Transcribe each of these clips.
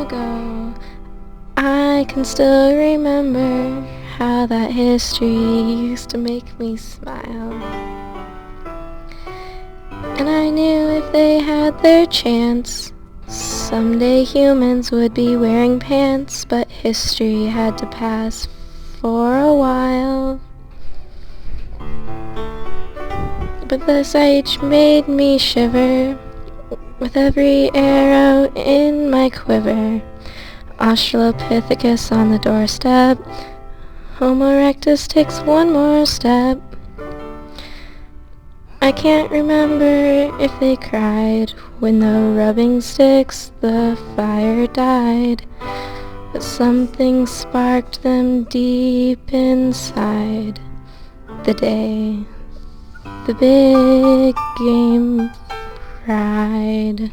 ago. I can still remember how that history used to make me smile. And I knew if they had their chance, someday humans would be wearing pants, but history had to pass for a while. But this age made me shiver with every arrow in my quiver. Australopithecus on the doorstep, Homo erectus takes one more step. I can't remember if they cried when the rubbing sticks the fire died, but something sparked them deep inside the day the big game cried.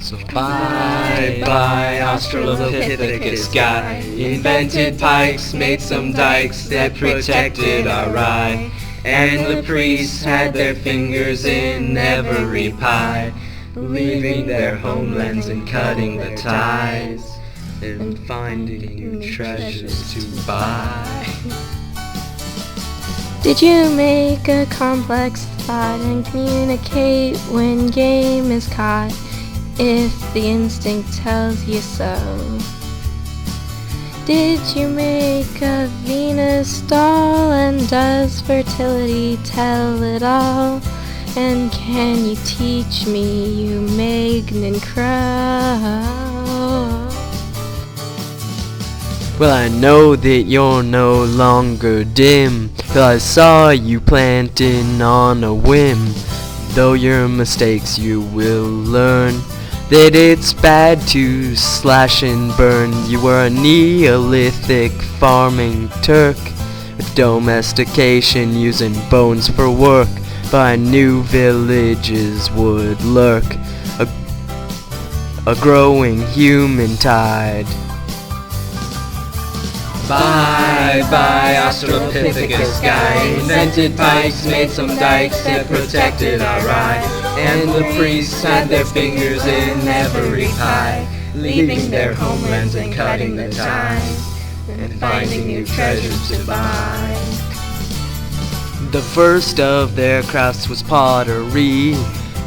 So bye, Australopithecus guy. Invented pikes, made some dikes that protected our rye. And the priests had their fingers in every pie, leaving their homelands and cutting the ties, and finding new treasures to buy. Did you make a complex thought and communicate when game is caught? If the instinct tells you so. Did you make a Venus doll, and does fertility tell it all? And can you teach me, you Magnan Crow? Well, I know that you're no longer dim, 'cause I saw you planting on a whim. Though your mistakes you will learn that it's bad to slash and burn. You were a Neolithic farming Turk with domestication using bones for work, but new villages would lurk, a growing human tide. Bye, Australopithecus guy. Invented pikes, made some dikes that protected our rye. And the priests had their fingers in every pie, leaving their homelands and cutting the ties, and finding new treasures to buy. The first of their crafts was pottery.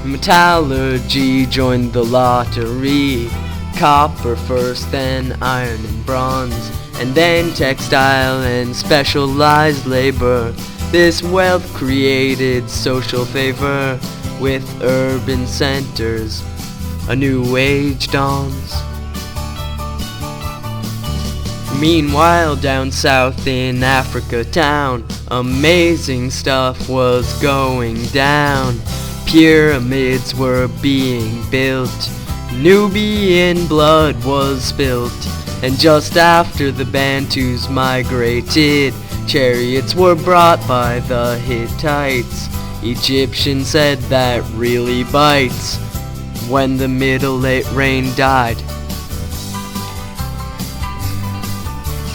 Metallurgy joined the lottery. Copper first, then iron and bronze, and then textile and specialized labor. This wealth created social favor. With urban centers, a new age dawns. Meanwhile, down south in Africa town, amazing stuff was going down. Pyramids were being built, Nubian blood was spilt, and just after the Bantus migrated, chariots were brought by the Hittites. Egyptians said that really bites when the Middle Rain died.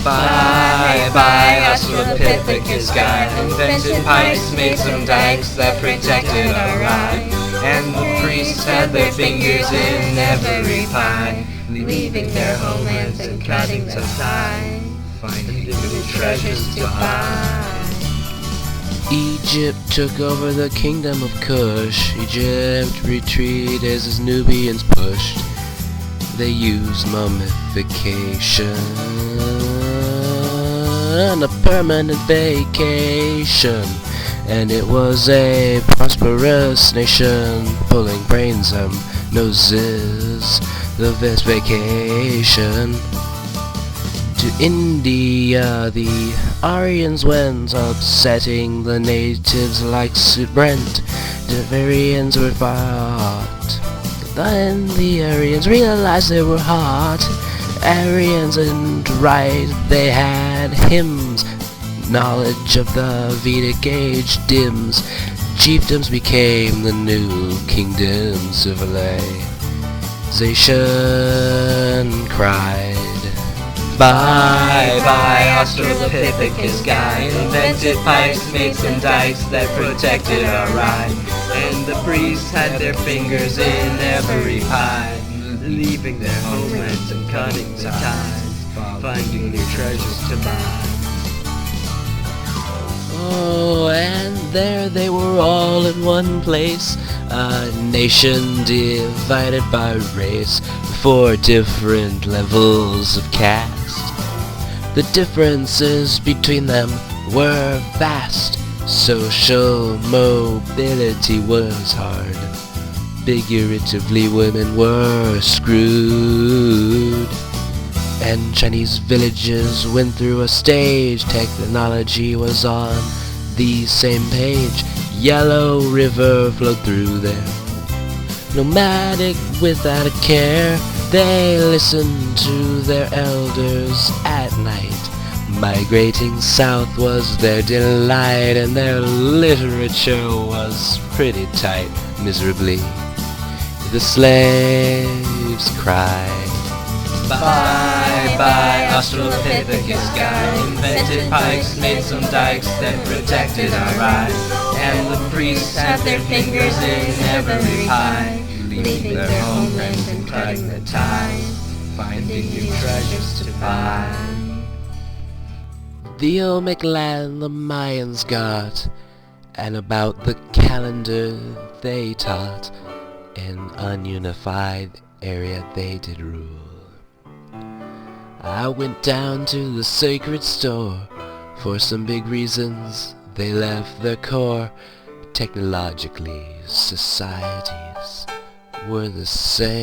Bye, Australopithecus guy. Invented pikes, made some dikes that protected our rye. And the priests had their fingers in every pie, leaving their homelands and cutting the tie, finding new treasures to buy. Egypt took over the kingdom of Kush. Egypt retreated as his Nubians pushed. They used mummification, a permanent vacation, and it was a prosperous nation, pulling brains and noses, the best vacation. To India the Aryans went, upsetting the natives like Sid Brent. The Aryans were fought. Then the Aryans realized they were hot. Aryans and right, they had hymns. Knowledge of the Vedic age dims. Chiefdoms became the new kingdom. Civilization cried. Bye, Australopithecus guy. Invented pipes, made some dikes that protected our ride. And the priests had their fingers in every pie, leaving their homelands and cutting the ties, finding new treasures to buy. Oh, and there they were all in one place, a nation divided by race, 4 different levels of caste. The differences between them were vast. Social mobility was hard. Figuratively, women were screwed. And Chinese villages went through a stage. Technology was on the same page. Yellow River flowed through there. Nomadic without a care, they listened to their elders at night. Migrating south was their delight, and their literature was pretty tight. Miserably, the slaves cried. Bye bye, Australopithecus guy. Invented pikes, made some dikes that protected our ride. And the priests had their fingers in every pie, leaving their homeland and cutting the ties, finding new treasures to buy. The Olmec land the Mayans got, and about the calendar they taught. In ununified area they did rule. I went down to the sacred store. For some big reasons they left their core. Technologically, societies were the same.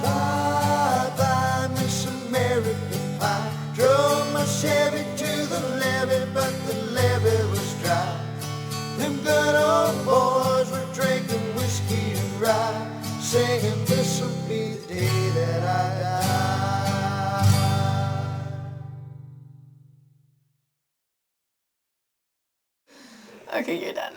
Bye-bye, Miss American Pie. Drove my Chevy to the levee, but the levee was dry. Them good old boys were drinking whiskey and rye, singing, this'll be the day that I die. Okay, you're done.